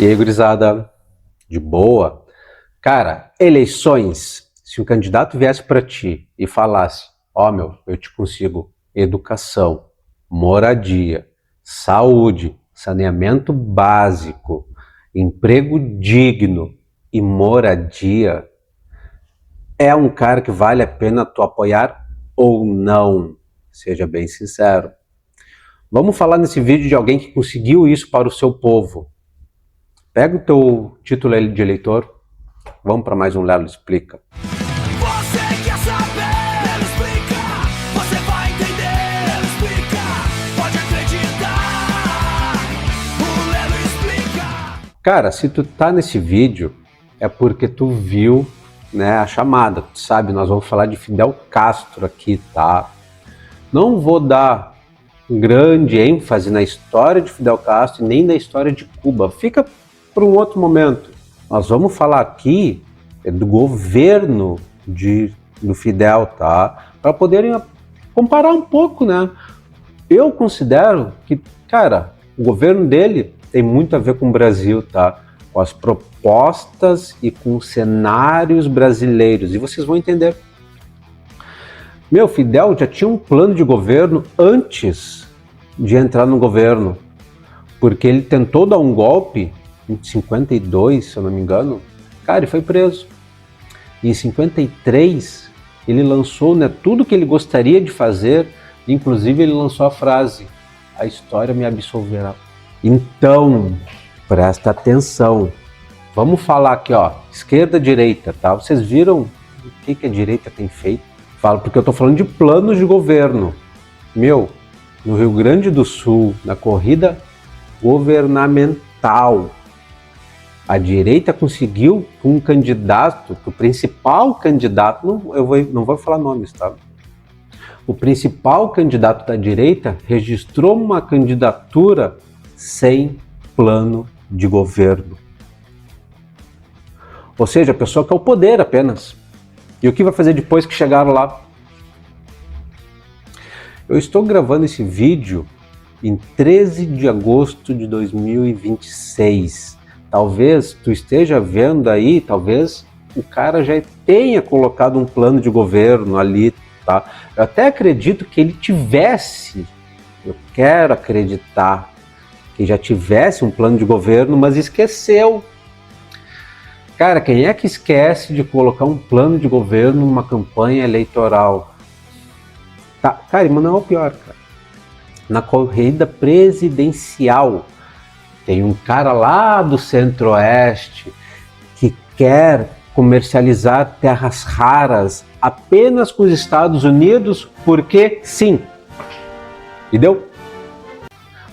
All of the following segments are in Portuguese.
E aí, gurizada, de boa? Cara, eleições, se um candidato viesse para ti e falasse, meu, eu te consigo educação, moradia, saúde, saneamento básico, emprego digno e moradia, é um cara que vale a pena tu apoiar ou não? Seja bem sincero. Vamos falar nesse vídeo de alguém que conseguiu isso para o seu povo. Pega o teu título de eleitor, vamos para mais um Lelo Explica. Você quer saber? Lelo Explica. Você vai entender. Lelo Explica. Pode acreditar. O Lelo Explica. Cara, se tu tá nesse vídeo, é porque tu viu, né, a chamada. Tu sabe, nós vamos falar de Fidel Castro aqui, tá? Não vou dar grande ênfase na história de Fidel Castro e nem na história de Cuba. Fica para um outro momento. Nós vamos falar aqui do governo do Fidel, tá? Para poderem comparar um pouco, né? Eu considero que, cara, o governo dele tem muito a ver com o Brasil, tá? Com as propostas e com os cenários brasileiros. E vocês vão entender. Meu, Fidel já tinha um plano de governo antes de entrar no governo, porque ele tentou dar um golpe em 52, se eu não me engano, cara, e foi preso. E em 53, ele lançou, né, tudo que ele gostaria de fazer, inclusive ele lançou a frase, a história me absolverá. Então, presta atenção. Vamos falar aqui, ó, esquerda, direita, tá? Vocês viram o que a direita tem feito? Falo porque eu tô falando de planos de governo. Meu, no Rio Grande do Sul, na corrida governamental, a direita conseguiu um candidato, o principal candidato, não vou falar nomes, tá? O principal candidato da direita registrou uma candidatura sem plano de governo. Ou seja, a pessoa quer o poder apenas. E o que vai fazer depois que chegaram lá? Eu estou gravando esse vídeo em 13 de agosto de 2026. Talvez tu esteja vendo aí, talvez o cara já tenha colocado um plano de governo ali, tá? Eu até acredito que ele tivesse, eu quero acreditar que já tivesse um plano de governo, mas esqueceu. Cara, quem é que esquece de colocar um plano de governo numa campanha eleitoral? Tá, cara, mas não é o pior, cara. Na corrida presidencial, tem um cara lá do Centro-Oeste que quer comercializar terras raras apenas com os Estados Unidos, porque sim. Entendeu?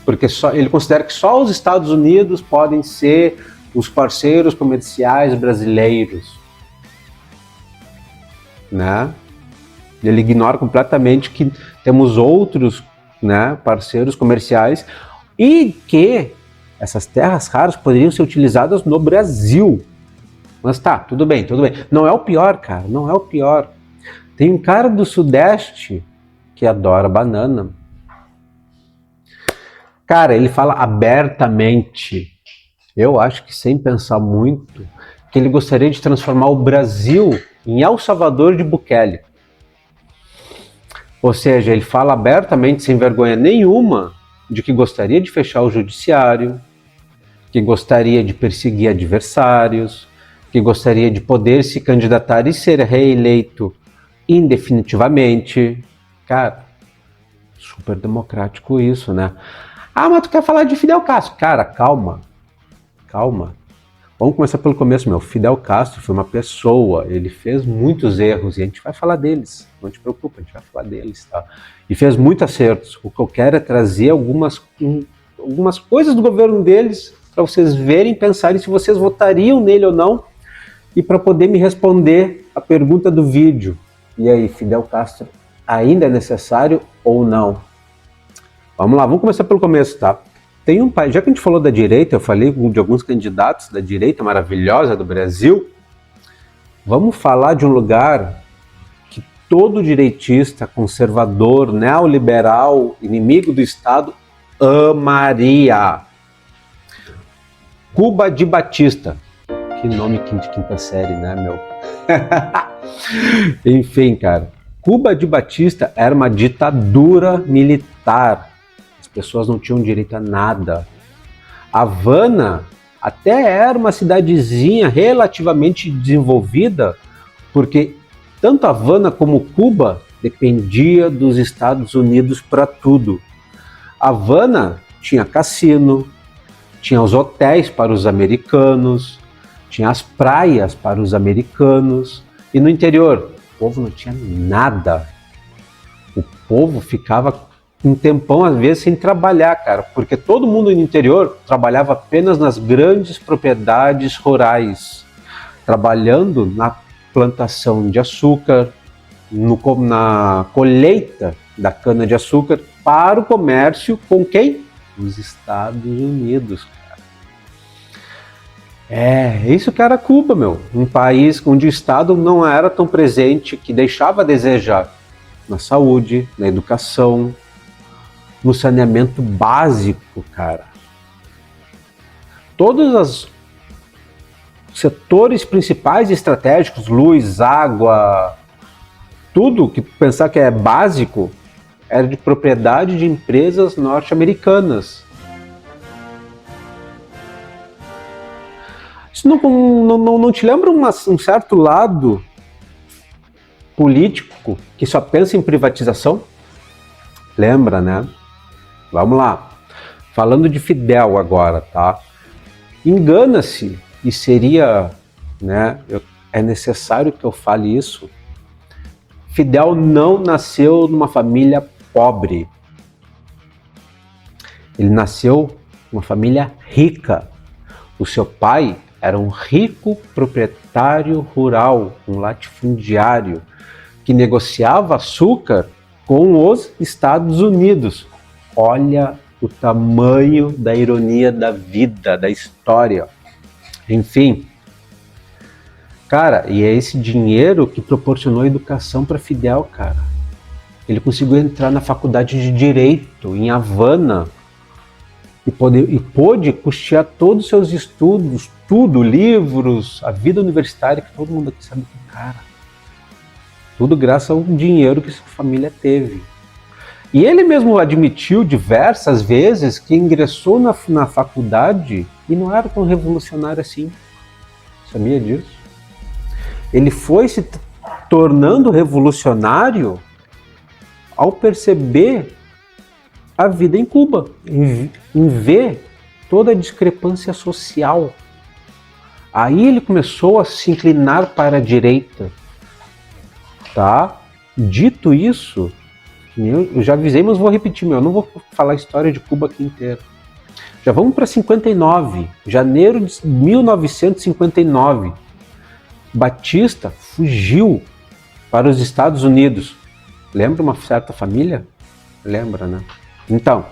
Porque ele considera que só os Estados Unidos podem ser os parceiros comerciais brasileiros, né? Ele ignora completamente que temos outros, né, parceiros comerciais e que essas terras raras poderiam ser utilizadas no Brasil. Mas tá, tudo bem, tudo bem. Não é o pior, cara, não é o pior. Tem um cara do Sudeste que adora banana. Cara, ele fala abertamente, eu acho que sem pensar muito, que ele gostaria de transformar o Brasil em El Salvador de Bukele. Ou seja, ele fala abertamente, sem vergonha nenhuma, de que gostaria de fechar o judiciário, que gostaria de perseguir adversários, que gostaria de poder se candidatar e ser reeleito indefinitivamente. Cara, super democrático isso, né? Mas tu quer falar de Fidel Castro? Cara, calma. Vamos começar pelo começo, meu. Fidel Castro foi uma pessoa, ele fez muitos erros e a gente vai falar deles. Não te preocupa, a gente vai falar deles, tá? E fez muitos acertos. O que eu quero é trazer algumas coisas do governo deles para vocês verem, pensarem se vocês votariam nele ou não e para poder me responder a pergunta do vídeo. E aí, Fidel Castro ainda é necessário ou não? Vamos lá, vamos começar pelo começo, tá? Tem um país, já que a gente falou da direita, eu falei de alguns candidatos da direita maravilhosa do Brasil, vamos falar de um lugar que todo direitista, conservador, neoliberal, inimigo do Estado, amaria. Cuba de Batista. Que nome de quinta série, né, meu? Enfim, cara. Cuba de Batista era uma ditadura militar. As pessoas não tinham direito a nada. Havana até era uma cidadezinha relativamente desenvolvida, porque tanto Havana como Cuba dependia dos Estados Unidos para tudo. Havana tinha cassino, tinha os hotéis para os americanos, tinha as praias para os americanos, e no interior o povo não tinha nada. O povo ficava um tempão, às vezes, sem trabalhar, cara, porque todo mundo no interior trabalhava apenas nas grandes propriedades rurais, trabalhando na plantação de açúcar, na colheita da cana-de-açúcar para o comércio com quem? Os Estados Unidos, cara. Isso que era Cuba, meu. Um país onde o Estado não era tão presente, que deixava a desejar na saúde, na educação, no saneamento básico, cara. Todos os setores principais e estratégicos, luz, água, tudo que pensar que é básico, era de propriedade de empresas norte-americanas. Isso não te lembra um certo lado político que só pensa em privatização? Lembra, né? Vamos lá. Falando de Fidel agora, tá? Engana-se, e seria, né? É necessário que eu fale isso. Fidel não nasceu numa família pobre. Ele nasceu numa família rica. O seu pai era um rico proprietário rural, um latifundiário, que negociava açúcar com os Estados Unidos. Olha o tamanho da ironia da vida, da história. Enfim, cara, e é esse dinheiro que proporcionou educação para Fidel, cara. Ele conseguiu entrar na faculdade de Direito em Havana e pôde custear todos os seus estudos, tudo, livros, a vida universitária, que todo mundo aqui sabe que, cara, tudo graças ao dinheiro que sua família teve. E ele mesmo admitiu diversas vezes que ingressou na faculdade e não era tão revolucionário assim. Sabia disso? Ele foi se tornando revolucionário ao perceber a vida em Cuba, em ver toda a discrepância social. Aí ele começou a se inclinar para a direita. Tá? Dito isso, eu já avisei, mas vou repetir, eu não vou falar a história de Cuba aqui inteira. Já vamos para 59, janeiro de 1959. Batista fugiu para os Estados Unidos. Lembra uma certa família? Lembra, né? Então,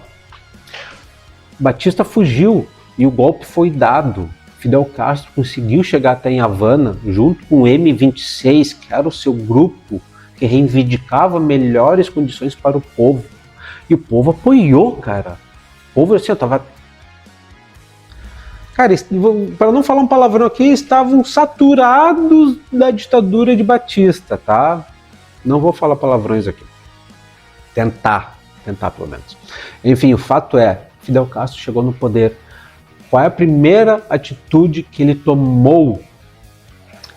Batista fugiu e o golpe foi dado. Fidel Castro conseguiu chegar até em Havana, junto com o M26, que era o seu grupo que reivindicava melhores condições para o povo. E o povo apoiou, cara. O povo, assim, tava... Cara, para não falar um palavrão aqui, estavam saturados da ditadura de Batista, tá? Não vou falar palavrões aqui. Tentar pelo menos. Enfim, o fato é, Fidel Castro chegou no poder. Qual é a primeira atitude que ele tomou?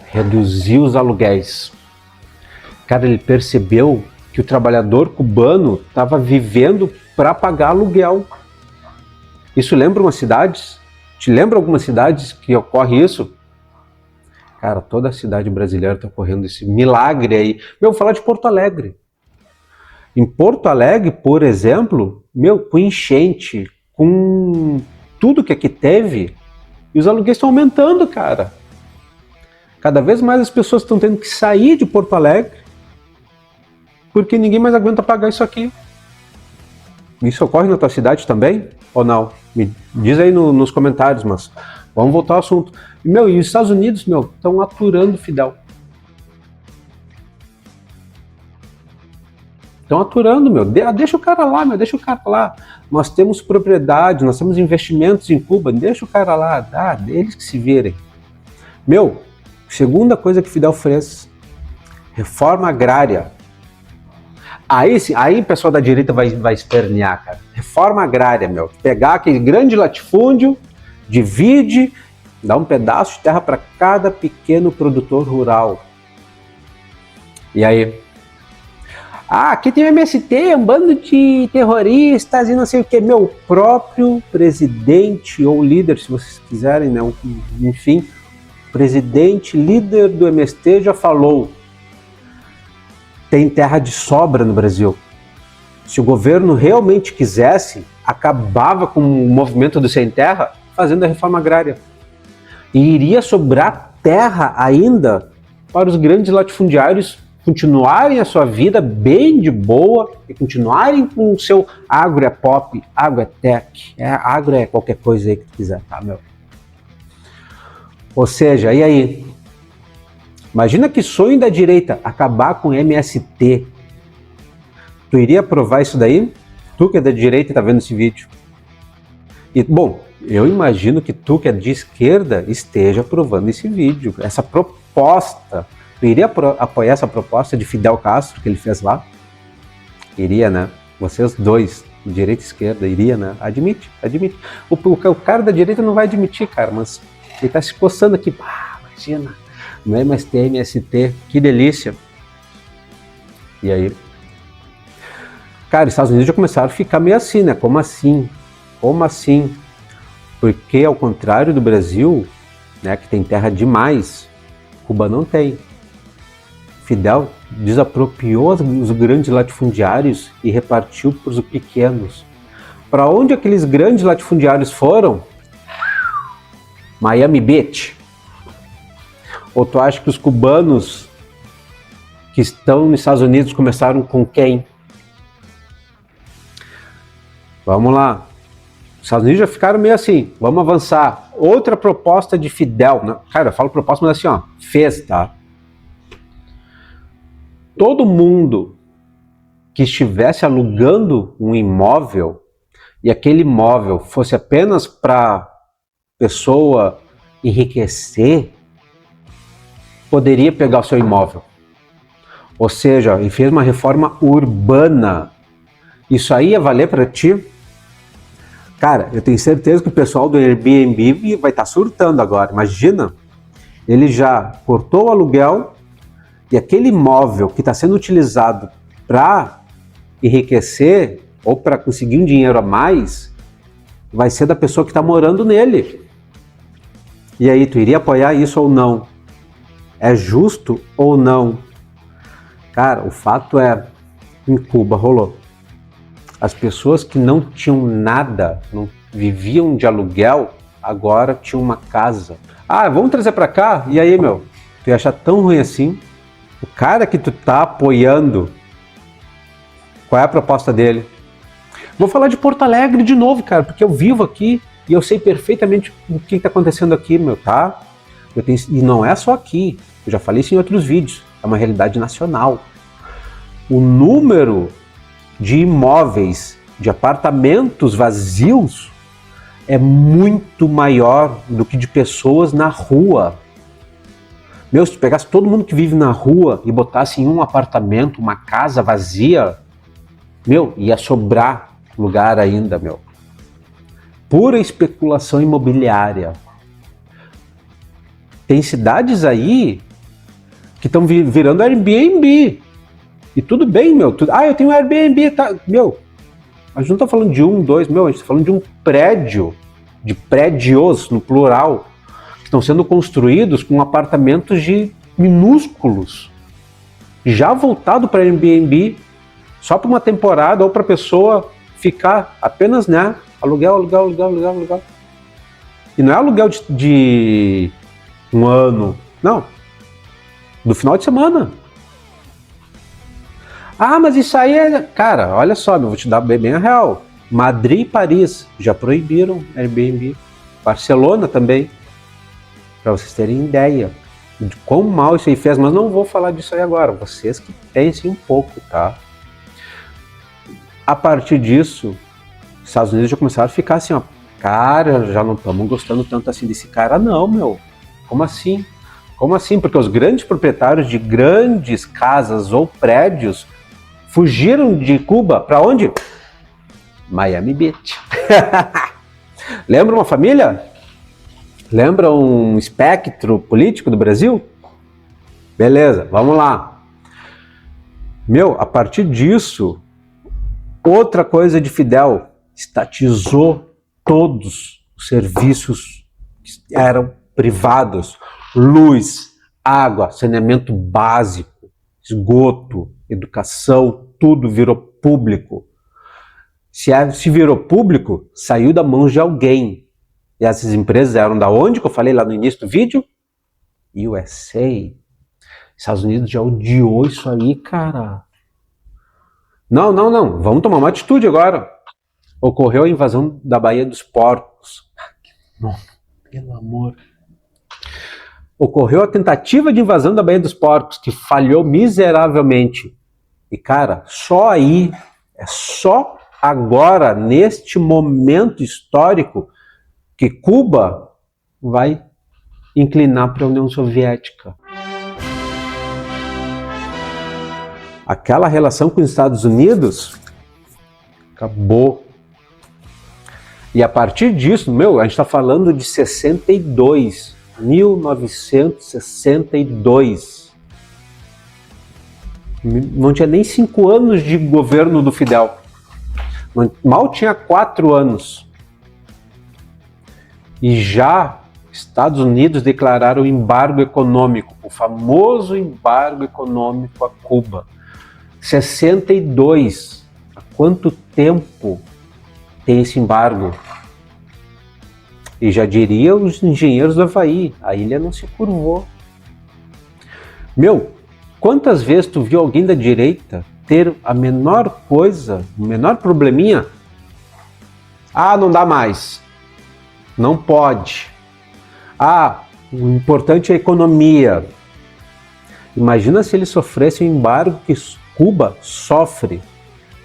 Reduzir os aluguéis. Cara, ele percebeu que o trabalhador cubano estava vivendo para pagar aluguel. Isso lembra umas cidades? Te lembra algumas cidades que ocorre isso? Cara, toda a cidade brasileira está ocorrendo esse milagre aí. Vou falar de Porto Alegre. Em Porto Alegre, por exemplo, com enchente, com tudo que aqui teve, e os aluguéis estão aumentando, cara. Cada vez mais as pessoas estão tendo que sair de Porto Alegre, porque ninguém mais aguenta pagar isso aqui. Isso ocorre na tua cidade também? Ou não? Me diz aí nos comentários, mas vamos voltar ao assunto. E os Estados Unidos, estão aturando Fidel. Estão aturando, meu. Deixa o cara lá, meu. Deixa o cara lá. Nós temos propriedade, nós temos investimentos em Cuba. Deixa o cara lá. Eles que se virem. Meu, segunda coisa que Fidel fez. Reforma agrária. Aí o pessoal da direita vai espernear, cara. Reforma agrária, meu. Pegar aquele grande latifúndio, divide, dá um pedaço de terra para cada pequeno produtor rural. E aí? Aqui tem o MST, um bando de terroristas e não sei o que. Meu próprio presidente ou líder, se vocês quiserem, né? Enfim, presidente, líder do MST já falou: tem terra de sobra no Brasil. Se o governo realmente quisesse, acabava com o movimento do sem terra fazendo a reforma agrária. E iria sobrar terra ainda para os grandes latifundiários continuarem a sua vida bem de boa e continuarem com o seu agro é pop, agro é tech, agro é qualquer coisa aí que tu quiser, tá, meu? Ou seja, e aí? Imagina que sonho da direita, acabar com o MST. Tu iria aprovar isso daí? Tu que é da direita e tá vendo esse vídeo. E, bom, eu imagino que tu que é de esquerda esteja aprovando esse vídeo, essa proposta. Tu iria apoiar essa proposta de Fidel Castro que ele fez lá? Iria, né? Vocês dois, direita e esquerda, iria, né? Admite. O cara da direita não vai admitir, cara, mas ele tá se coçando aqui. Imagina, no MST, MST, que delícia. E aí? Cara, os Estados Unidos já começaram a ficar meio assim, né? Como assim? Como assim? Porque ao contrário do Brasil, né, que tem terra demais, Cuba não tem. Fidel desapropriou os grandes latifundiários e repartiu para os pequenos. Para onde aqueles grandes latifundiários foram? Miami Beach. Ou tu acha que os cubanos que estão nos Estados Unidos começaram com quem? Vamos lá. Os Estados Unidos já ficaram meio assim, vamos avançar. Outra proposta de Fidel, né? Cara, eu falo proposta, mas assim, ó, fez, tá? Todo mundo que estivesse alugando um imóvel e aquele imóvel fosse apenas para pessoa enriquecer, poderia pegar o seu imóvel. Ou seja, ele fez uma reforma urbana. Isso aí ia valer para ti? Cara, eu tenho certeza que o pessoal do Airbnb vai estar surtando agora. Imagina, ele já cortou o aluguel e aquele imóvel que está sendo utilizado para enriquecer ou para conseguir um dinheiro a mais, vai ser da pessoa que está morando nele. E aí, tu iria apoiar isso ou não? É justo ou não? Cara, o fato é, em Cuba rolou. As pessoas que não tinham nada, não viviam de aluguel, agora tinham uma casa. Vamos trazer para cá? E aí, meu? Tu ia achar tão ruim assim? O cara que tu tá apoiando, qual é a proposta dele? Vou falar de Porto Alegre de novo, cara, porque eu vivo aqui e eu sei perfeitamente o que está acontecendo aqui, meu, tá? E não é só aqui, eu já falei isso em outros vídeos, é uma realidade nacional. O número de imóveis, de apartamentos vazios, é muito maior do que de pessoas na rua. Meu, se tu pegasse todo mundo que vive na rua e botasse em um apartamento, uma casa vazia, meu, ia sobrar lugar ainda, meu. Pura especulação imobiliária. Tem cidades aí que estão virando Airbnb. E tudo bem, meu. Eu tenho Airbnb, tá? Meu, a gente não tá falando de um, dois, meu, a gente tá falando de um prédio, de prédios, no plural, que estão sendo construídos com apartamentos de minúsculos, já voltado para Airbnb, só para uma temporada ou para a pessoa ficar apenas, né, aluguel. E não é aluguel de um ano, não, do final de semana. Mas isso aí é... Cara, olha só, eu vou te dar bem a real. Madrid e Paris já proibiram Airbnb. Barcelona também. Para vocês terem ideia de quão mal isso aí fez. Mas não vou falar disso aí agora. Vocês que pensem um pouco, tá? A partir disso, os Estados Unidos já começaram a ficar assim, ó, cara, já não estamos gostando tanto assim desse cara não, meu. Como assim? Como assim? Porque os grandes proprietários de grandes casas ou prédios fugiram de Cuba para onde? Miami Beach. Lembra uma família? Lembra um espectro político do Brasil? Beleza, vamos lá. Meu, a partir disso, outra coisa de Fidel, estatizou todos os serviços que eram privados. Luz, água, saneamento básico, esgoto, educação, tudo virou público. Se virou público, saiu da mão de alguém. E essas empresas eram da onde, que eu falei lá no início do vídeo? USA. Estados Unidos já odiou isso aí, cara. Não, vamos tomar uma atitude agora. Ocorreu a invasão da Baía dos Porcos. Não, pelo amor. Ocorreu a tentativa de invasão da Baía dos Porcos, que falhou miseravelmente. E, cara, só aí, é só agora, neste momento histórico, que Cuba vai inclinar para a União Soviética. Aquela relação com os Estados Unidos acabou. E a partir disso, a gente está falando de 62. 1962. Não tinha nem 5 anos de governo do Fidel. Mal tinha 4 anos. E já Estados Unidos declararam embargo econômico, o famoso embargo econômico a Cuba. 62. Há quanto tempo tem esse embargo? E já diria os engenheiros do Havaí, a ilha não se curvou. Quantas vezes tu viu alguém da direita ter a menor coisa, o menor probleminha? Ah, não dá mais. Não pode. Ah, o importante é a economia. Imagina se ele sofresse o embargo que Cuba sofre,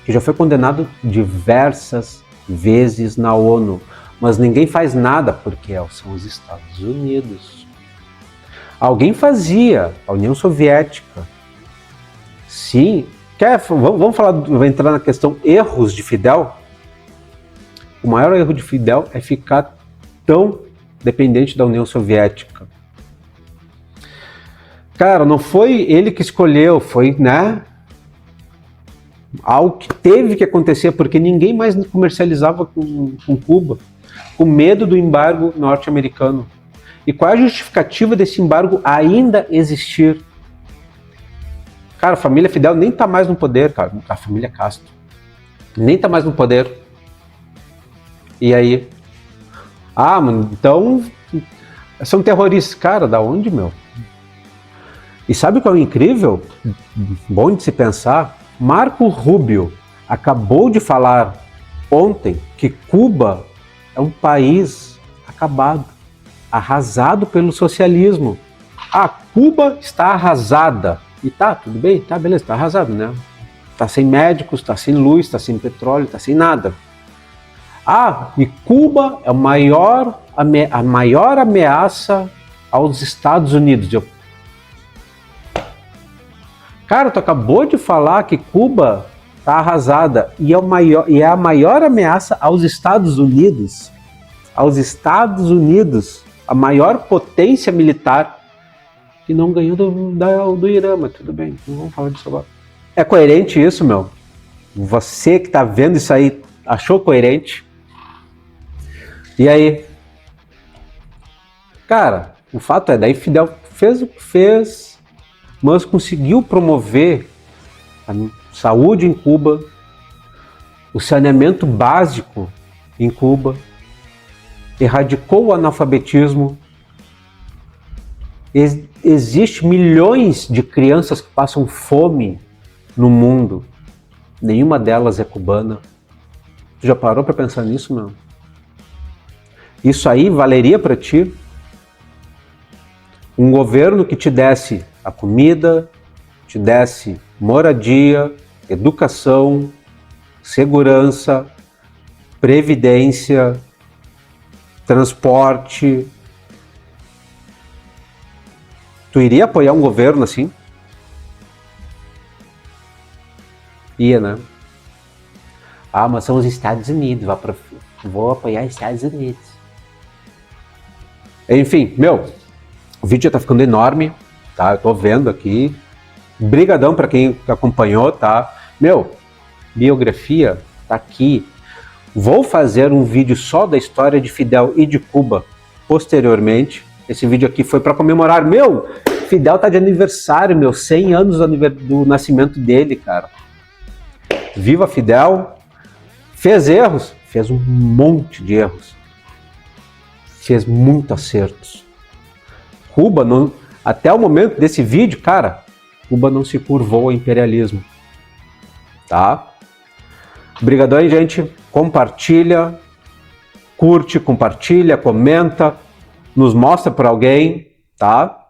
que já foi condenado diversas vezes na ONU. Mas ninguém faz nada, porque são os Estados Unidos. Alguém fazia, a União Soviética. Sim. Vamos entrar na questão erros de Fidel? O maior erro de Fidel é ficar tão dependente da União Soviética. Cara, não foi ele que escolheu, foi, algo que teve que acontecer, porque ninguém mais comercializava com Cuba, com medo do embargo norte-americano. E qual é a justificativa desse embargo ainda existir? Cara, a família Fidel nem tá mais no poder, cara. A família Castro nem tá mais no poder. E aí? Ah, mano, então são terroristas. Cara, da onde, meu? E sabe o que é o incrível? Bom de se pensar. Marco Rubio acabou de falar ontem que Cuba é um país acabado, arrasado pelo socialismo. Ah, Cuba está arrasada. E tá, tudo bem? Tá, beleza, está arrasado, né? Tá sem médicos, tá sem luz, tá sem petróleo, tá sem nada. Ah, e Cuba é a maior ameaça aos Estados Unidos. Cara, tu acabou de falar que Cuba está arrasada e é a maior ameaça aos Estados Unidos. Aos Estados Unidos, a maior potência militar, que não ganhou do Irã, mas tudo bem, não vamos falar disso agora. É coerente isso, meu? Você que está vendo isso aí, achou coerente? E aí? Cara, o fato é, daí Fidel fez o que fez, mas conseguiu promover a saúde em Cuba, o saneamento básico em Cuba, erradicou o analfabetismo. Existem milhões de crianças que passam fome no mundo. Nenhuma delas é cubana. Tu já parou para pensar nisso, meu? Isso aí valeria para ti? Um governo que te desse a comida, te desse moradia, educação, segurança, previdência, transporte. Tu iria apoiar um governo assim? Ia, né? Ah, mas são os Estados Unidos, vou apoiar os Estados Unidos. Enfim, o vídeo já tá ficando enorme, tá? Eu tô vendo aqui. Brigadão pra quem acompanhou, tá? Biografia tá aqui. Vou fazer um vídeo só da história de Fidel e de Cuba posteriormente. Esse vídeo aqui foi para comemorar, Fidel tá de aniversário, 100 anos do nascimento dele, cara. Viva Fidel! Fez erros? Fez um monte de erros. Fez muitos acertos. Cuba, até o momento desse vídeo, cara, Cuba não se curvou ao imperialismo. Tá? Obrigadão aí, gente. Compartilha, curte, compartilha, comenta, nos mostra para alguém, tá?